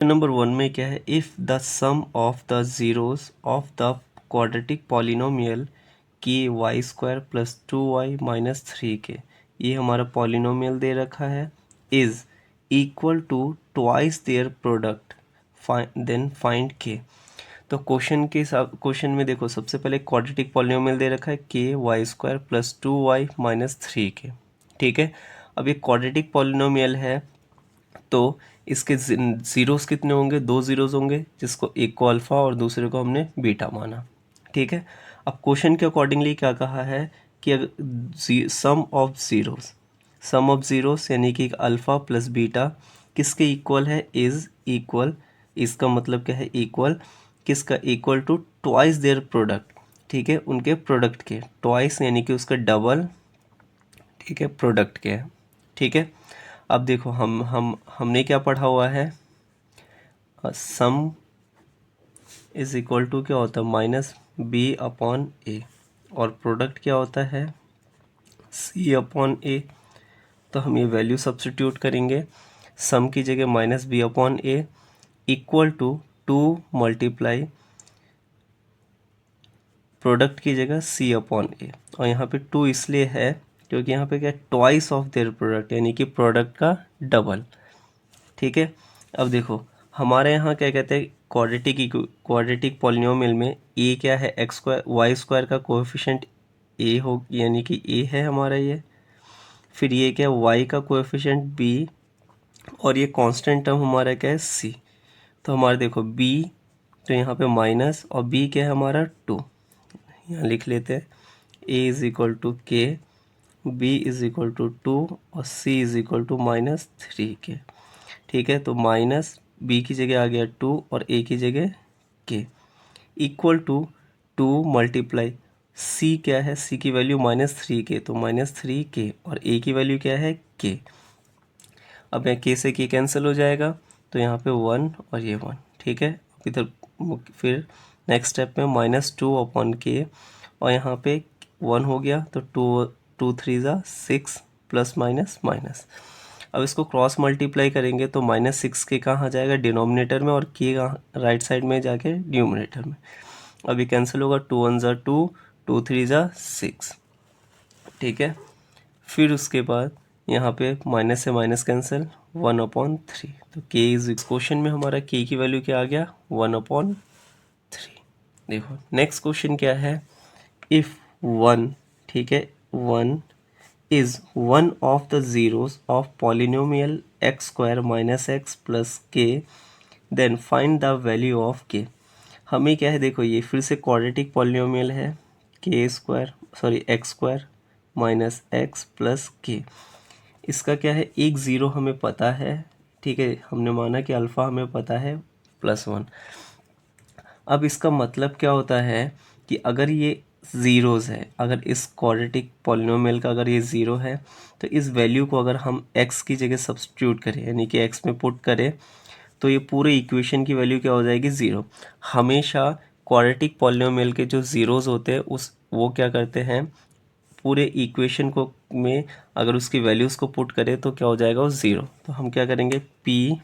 Number 1 में क्या है, if the sum of the zeros of the quadratic polynomial k y square plus 2y minus 3k, ये हमारा polynomial दे रखा है, is equal to twice their product, then find k। तो question में देखो, सबसे पहले क्वाड्रेटिक पॉलिनोमियल दे रखा है के y square plus 2y minus 3k। ठीक है, अब ये क्वाड्रेटिक पॉलिनोमियल है तो इसके ज़ीरोस कितने होंगे, 2 ज़ीरोस होंगे, जिसको एक को अल्फ़ा और दूसरे को हमने बीटा माना। ठीक है, अब क्वेश्चन के अकॉर्डिंगली क्या कहा है कि अगर सम ऑफ ज़ीरोस यानी कि अल्फ़ा प्लस बीटा किसके इक्वल है, इज़ इक्वल, इसका मतलब क्या है, इक्वल किसका, equal to twice their product. ठीक है, उनके प्रोडक्ट के, ट्वाइस यानी कि उसका डबल। ठीक है, प्रोडक्ट के है। ठीक है, अब देखो हमने क्या पढ़ा हुआ है, सम इज इक्वल टू क्या होता है, माइनस बी अपॉन ए, और प्रोडक्ट क्या होता है, सी अपॉन ए। तो हम ये वैल्यू सब्स्टिट्यूट करेंगे, सम की जगह minus B upon A equal to 2 multiply product की जगह सी अपॉन ए, और यहाँ पे 2 इसलिए है क्योंकि यहाँ पे क्या, ट्वाइस ऑफ देयर प्रोडक्ट यानी कि प्रोडक्ट का डबल। ठीक है, अब देखो हमारे यहाँ क्या कहते हैं, क्वाड्रेटिक पॉलिनोमियल में ए क्या है, एक्स स्क्वायर वाई स्क्वायर का कोएफिशिएंट ए हो, यानी कि ए है हमारा ये, फिर ये क्या है, वाई का कोएफिशिएंट बी, और ये कांस्टेंट टर्म हमारा क्या है, सी। तो हमारा देखो बी, तो यहाँ पे माइनस, और बी क्या है हमारा 2, यहाँ लिख लेते हैं, A is equal to k, B is equal to 2, और C is equal to minus 3k। ठीक है, तो माइनस बी की जगह आ गया 2 और ए की जगह के, इक्वल टू 2 मल्टीप्लाई सी क्या है, सी की वैल्यू माइनस 3k, तो माइनस 3k, और ए की वैल्यू क्या है, के। अब यहाँ के से के कैंसिल हो जाएगा, तो यहाँ पे 1 और ये 1। ठीक है, इधर फिर नेक्स्ट स्टेप में माइनस 2 अपॉन के, और यहाँ पे 1 हो गया, तो 2 3 ज़ा 6 प्लस माइनस माइनस। अब इसको क्रॉस मल्टीप्लाई करेंगे तो माइनस 6 के कहाँ आ जाएगा, डिनोमिनेटर में, और के कहाँ, राइट साइड में जाके न्यूमिनेटर में। अभी कैंसिल होगा, 2 1 ज़ा 2, 2 3 ज़ा 6। ठीक है, फिर उसके बाद यहाँ पे माइनस से माइनस कैंसिल, 1/3। तो के इज, क्वेश्चन में हमारा के की वैल्यू क्या आ गया, 1/3। देखो नेक्स्ट क्वेश्चन क्या है, इफ 1, ठीक है, 1 is one of the zeros of polynomial x square minus x plus k, then find the value of k। हमें क्या है, देखो ये फिर से क्वाड्रेटिक पॉलिनोमियल है, x square minus x plus के। इसका क्या है, एक ज़ीरो हमें पता है, ठीक है, हमने माना कि अल्फ़ा हमें पता है +1। अब इसका मतलब क्या होता है कि अगर ये ज़ीरोज़ है, अगर इस क्वाड्रेटिक पॉलिनोमियल का अगर ये ज़ीरो है, तो इस वैल्यू को अगर हम x की जगह सब्स्टिट्यूट करें, यानी कि x में पुट करें, तो ये पूरे इक्वेशन की वैल्यू क्या हो जाएगी, ज़ीरो। हमेशा क्वाड्रेटिक पॉलिनोमियल के जो ज़ीरोज़ होते हैं वो क्या करते हैं, पूरे इक्वेशन को में अगर उसकी वैल्यूज़ को पुट करें तो क्या हो जाएगा, वो ज़ीरो। तो हम क्या करेंगे, P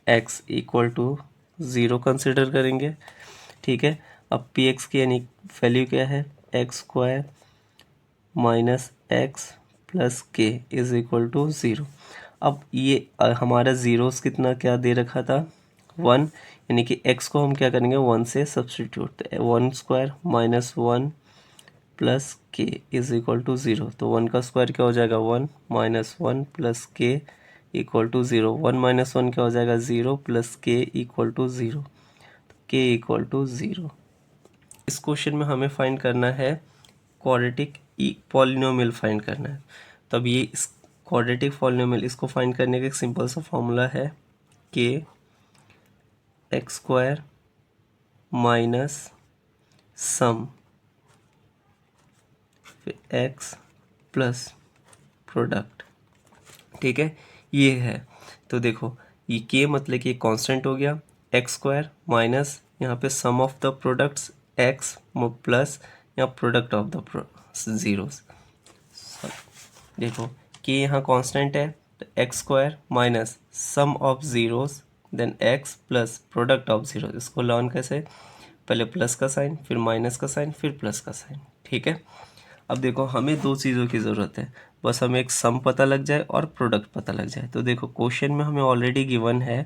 X equal to zero consider करेंगे। ठीक है, अब पी एक्स की यानी वैल्यू क्या है, x square minus x plus के इज इक्वल टू ज़ीरो। अब ये हमारा ज़ीरोस कितना क्या दे रखा था, 1, यानी कि एक्स को हम क्या करेंगे, 1 से सब्सटीट्यूट, 1 स्क्वायर माइनस 1 प्लस के इज इक्वल टू ज़ीरो। तो 1 का स्क्वायर क्या हो जाएगा, 1 माइनस 1 प्लस के इक्वल टू ज़ीरो। 1 माइनस 1 क्या हो जाएगा, 0 प्लस के इक्वल टू ज़ीरो, के इक्वल टू ज़ीरो। इस क्वेश्चन में हमें फाइंड करना है क्वाड्रेटिक पॉलिनोमियल फाइंड करना है। तब ये इस क्वाड्रेटिक पॉलिनोमियल, इसको फाइंड करने का एक सिंपल सा फॉर्मूला है, के एक्स स्क्वायर माइनस सम एक्स प्लस प्रोडक्ट। ठीक है, ये है। तो देखो ये के मतलब कि कांस्टेंट हो गया, एक्स स्क्वायर माइनस यहाँ पे sum of the products x plus यहाँ प्रोडक्ट ऑफ द ज़ीरोस। देखो कि यहाँ कांस्टेंट है, तो x square minus sum of zeros then x plus product of zero, इसको लर्न कैसे, पहले प्लस का साइन, फिर माइनस का साइन, फिर प्लस का साइन, ठीक है। अब देखो हमें दो चीज़ों की ज़रूरत है, बस हमें एक सम पता लग जाए और प्रोडक्ट पता लग जाए। तो देखो क्वेश्चन में हमें ऑलरेडी गिवन है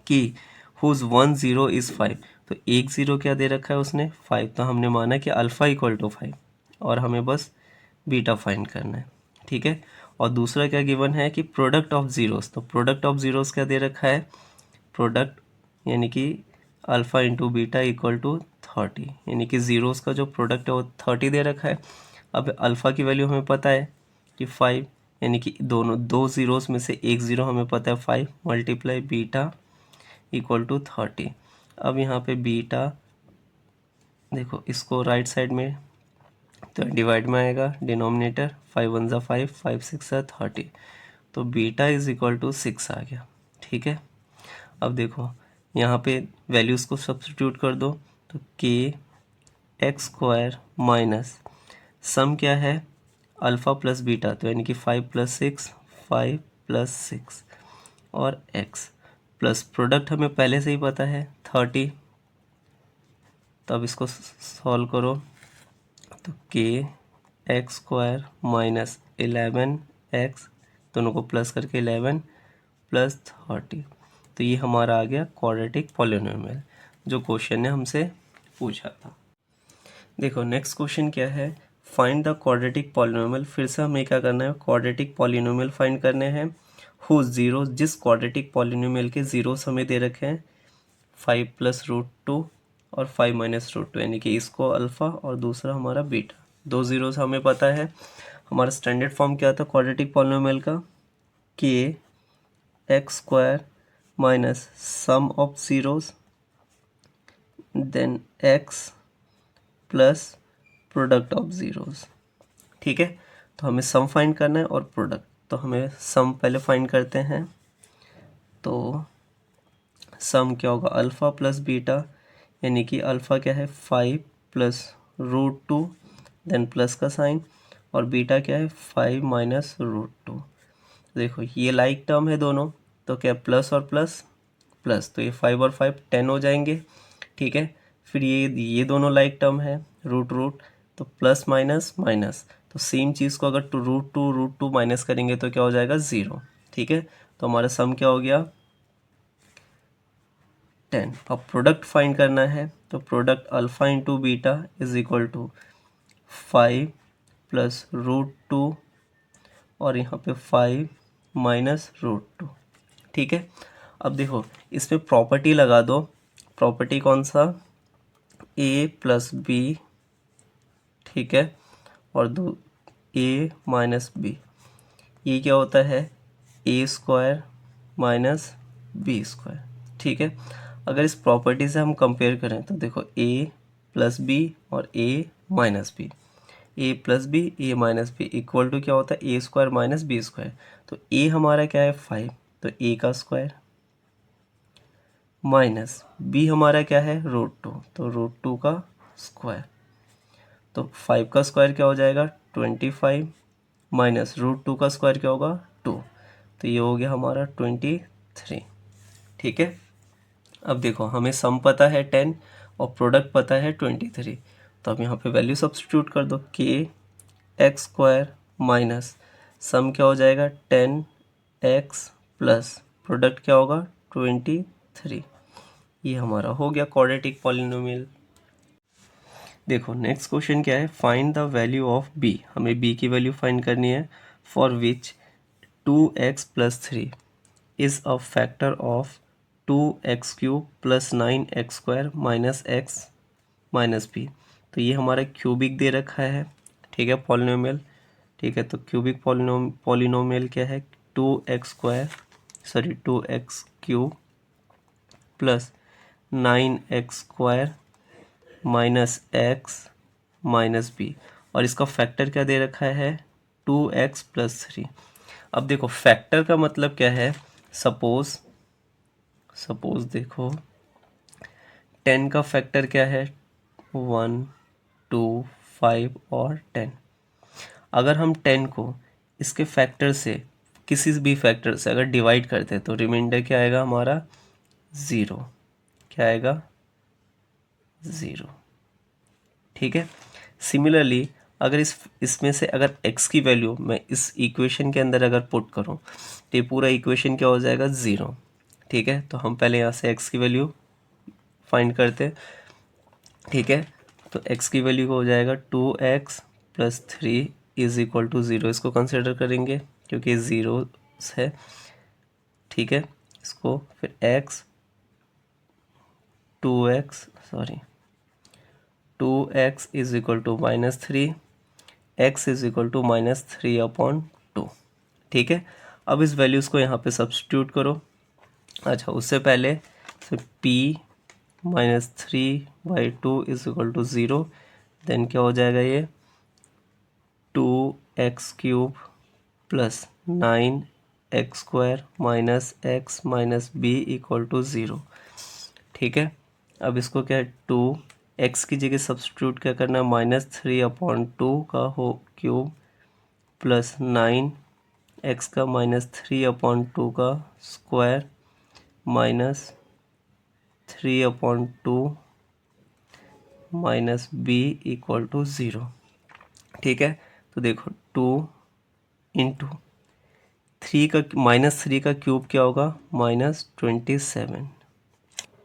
कि हुज 1 0 इज़ 5, तो एक ज़ीरो क्या दे रखा है उसने 5, तो हमने माना कि अल्फ़ा इक्वल टू 5 और हमें बस बीटा फाइंड करना है, ठीक है। और दूसरा क्या गिवन है कि प्रोडक्ट ऑफ ज़ीरोस, तो प्रोडक्ट ऑफ ज़ीरोस क्या दे रखा है, प्रोडक्ट यानी कि alpha into beta equal to 30, यानी कि ज़ीरोस का जो प्रोडक्ट है वो 30 दे रखा है। अब अल्फ़ा की वैल्यू हमें पता है कि 5, यानी कि दोनों दो ज़ीरोस में से एक ज़ीरो हमें पता है 5 मल्टीप्लाई बीटा इक्वल टू 30। अब यहाँ पे बीटा देखो, इसको राइट साइड में तो डिवाइड में आएगा, डिनोमिनेटर 5 1 ज़ा 5, 5 6 ज़ा 30, तो बीटा इज इक्वल टू 6 आ गया, ठीक है। अब देखो यहाँ पे वैल्यूज़ को सब्स्टिट्यूट कर दो, तो के एक्स स्क्वायर माइनस सम क्या है अल्फ़ा प्लस बीटा, तो यानी कि 5 प्लस 6, 5 प्लस 6 और x प्लस प्रोडक्ट हमें पहले से ही पता है 30, तो अब इसको सॉल्व करो, तो के एक्स स्क्वायर माइनस 11x, दोनों को प्लस करके 11 प्लस 30, तो ये हमारा आ गया क्वाड्रेटिक पॉलिनोमियल जो क्वेश्चन ने हमसे पूछा था। देखो नेक्स्ट क्वेश्चन क्या है, फाइंड द क्वाड्रेटिक पॉलिनोमियल। फिर से हमें क्या करना है, क्वाड्रेटिक पॉलिनोमियल फाइंड करने हैं। हु जीरो, जिस क्वाड्रेटिक पॉलिनोमियल के जीरोस हमें दे रखे हैं 5 प्लस रूट 2 और 5 माइनस रूट 2, यानी कि इसको अल्फ़ा और दूसरा हमारा बीटा, दो जीरोस हमें पता है। हमारा स्टैंडर्ड फॉर्म क्या था क्वाड्रेटिक पॉलिनोमियल का, K X square minus sum of zeros then X plus product of zeros, ठीक है। तो हमें सम फाइंड करना है और प्रोडक्ट, तो हमें सम पहले फाइंड करते हैं। तो सम क्या होगा अल्फ़ा प्लस बीटा, यानी कि अल्फ़ा क्या है 5 प्लस रूट 2 देन प्लस का साइन, और बीटा क्या है 5 माइनस रूट 2। देखो ये लाइक टर्म है दोनों, तो क्या प्लस और प्लस प्लस, तो ये 5 और 5 10 हो जाएंगे, ठीक है। फिर ये दोनों लाइक टर्म है रूट रूट, तो प्लस माइनस माइनस, तो सेम चीज़ को अगर रूट टू माइनस करेंगे तो क्या हो जाएगा 0, ठीक है। तो हमारा सम क्या हो गया 10। अब प्रोडक्ट फाइंड करना है, तो product alpha into beta is equal to 5 plus root 2 और यहाँ पे 5 माइनस रूट 2, ठीक है। अब देखो इसमें प्रॉपर्टी लगा दो, प्रॉपर्टी कौन सा, a प्लस बी, ठीक है, और दो a माइनस बी, ये क्या होता है a square minus B square, ठीक है। अगर इस प्रॉपर्टी से हम कंपेयर करें तो देखो a प्लस बी और a minus B, a plus B a minus B equal to क्या होता है a square minus B square, तो a हमारा क्या है 5, तो a का स्क्वायर माइनस b हमारा क्या है रूट 2, तो रूट 2 का स्क्वायर, तो 5 का स्क्वायर क्या हो जाएगा 25 माइनस रूट 2 का स्क्वायर क्या होगा 2, तो ये हो गया हमारा 23, ठीक है। अब देखो हमें सम पता है 10 और प्रोडक्ट पता है 23, तो अब यहाँ पे वैल्यू सब्स्टिट्यूट कर दो, के एक्स स्क्वायर माइनस सम क्या हो जाएगा 10x प्लस प्रोडक्ट क्या होगा 23, ये हमारा हो गया क्वाड्रेटिक पॉलिनोमियल। देखो नेक्स्ट क्वेश्चन क्या है, find the value of b, हमें b की वैल्यू फाइंड करनी है, for which 2x plus 3 is a factor of 2x cube plus 9x square minus x minus B, तो ये हमारा क्यूबिक दे रखा है, ठीक है, पॉलिनोमियल, ठीक है। तो क्यूबिक पॉलिनोमियल क्या है 2x cube plus 9x square minus X minus B, और इसका फैक्टर क्या दे रखा है 2x प्लस 3। अब देखो फैक्टर का मतलब क्या है, सपोज देखो 10 का फैक्टर क्या है 1 2 5 और 10, अगर हम 10 को इसके फैक्टर से किसी भी फैक्टर से अगर डिवाइड करते हैं तो रिमाइंडर क्या आएगा हमारा ज़ीरो, क्या आएगा? ज़ीरो। ठीक है। सिमिलरली अगर इसमें से अगर x की वैल्यू मैं इस इक्वेशन के अंदर अगर पुट करूं तो ये पूरा इक्वेशन क्या हो जाएगा? ज़ीरो। ठीक है, तो हम पहले यहाँ से x की वैल्यू फाइंड करते हैं। ठीक है, तो x की वैल्यू हो जाएगा 2x plus 3 is equal to zero. इसको कंसिडर करेंगे क्योंकि ज़ीरो है। ठीक है, इसको फिर x 2x sorry 2x is equal to -3, x is equal to -3/2। ठीक है, अब इस वैल्यूज़ को यहाँ पे सब्स्टिट्यूट करो। अच्छा, उससे पहले p -3/2 is equal to zero, then क्या हो जाएगा? ये 2x³ plus 9x² minus x minus b equal to zero. ठीक है, अब इसको क्या है? 2x की जगह सब्स्टिट्यूट क्या करना है? -3/2 का हो क्यूब प्लस 9x का -3/2 का square minus 3/2 minus b equal to zero. ठीक है, तो देखो 2 इंटू 3 का -3 का क्यूब क्या होगा? -27।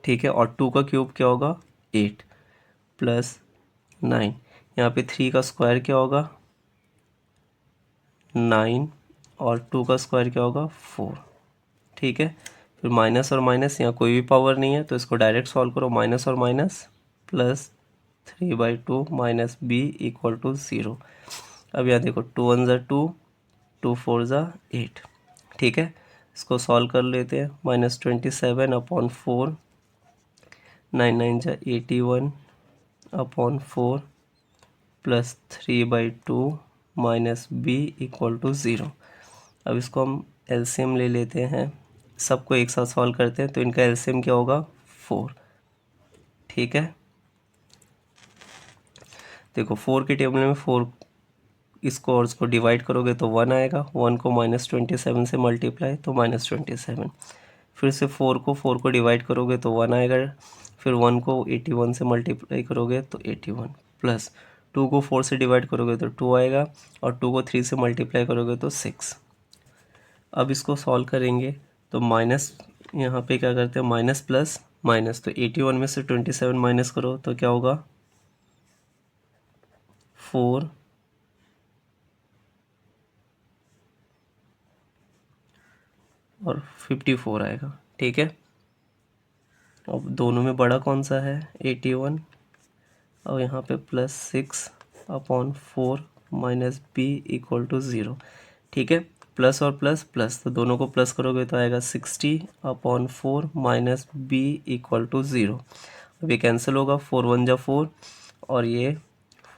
ठीक है, और 2 का क्यूब क्या होगा? 8 प्लस 9, यहाँ पे 3 का स्क्वायर क्या होगा? 9 और 2 का स्क्वायर क्या होगा? 4। ठीक है, फिर माइनस और माइनस, यहाँ कोई भी पावर नहीं है तो इसको डायरेक्ट सॉल्व करो। माइनस और minus plus 3/2 minus b equal to zero. अब यहाँ देखो 2 1 ज़ा 2, 2 4 ज़ा 8। ठीक है, इसको सॉल्व कर लेते हैं। -27/4, 9 9 ज़ा 81/4 plus 3/2 minus b equal to zero. अब इसको हम एलसीएम ले लेते हैं, सबको एक साथ सॉल्व करते हैं तो इनका एलसीएम क्या होगा? 4। ठीक है, देखो 4 के टेबल में 4 इसको और इसको डिवाइड करोगे तो 1 आएगा। 1 को -27 से मल्टीप्लाई तो -27। फिर से 4 को डिवाइड करोगे तो 1 आएगा। फिर 1 को 81 से मल्टीप्लाई करोगे तो 81 प्लस 2 को 4 से डिवाइड करोगे तो 2 आएगा, और 2 को 3 से मल्टीप्लाई करोगे तो 6। अब इसको सॉल्व करेंगे तो माइनस, यहाँ पे क्या करते हैं? माइनस प्लस माइनस, तो 81 में से 27 माइनस करो तो क्या होगा? 4 और 54 आएगा। ठीक है, अब दोनों में बड़ा कौन सा है? 81, और यहाँ पे +6/4 minus b equal to zero. ठीक है, प्लस और प्लस प्लस, तो दोनों को प्लस करोगे तो आएगा 60/4 minus b equal to zero. अब ये कैंसिल होगा, 4 1 ज़ा 4 और ये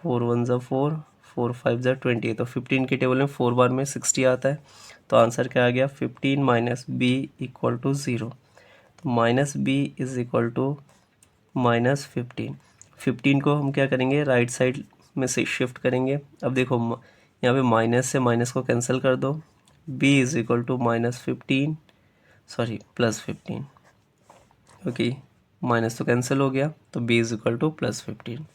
4 1 ज़ा 4, 4 5 ज़ा 20। तो 15 के टेबल में 4 बार में 60 आता है, तो आंसर क्या आ गया? 15 minus b equal to zero. तो minus b is equal to -15। 15 को हम क्या करेंगे? राइट साइड में से शिफ्ट करेंगे। अब देखो यहाँ पे माइनस से माइनस को कैंसिल कर दो, b is equal to -15 sorry +15, क्योंकि माइनस तो कैंसिल हो गया, तो b इज इक्वल टू +15।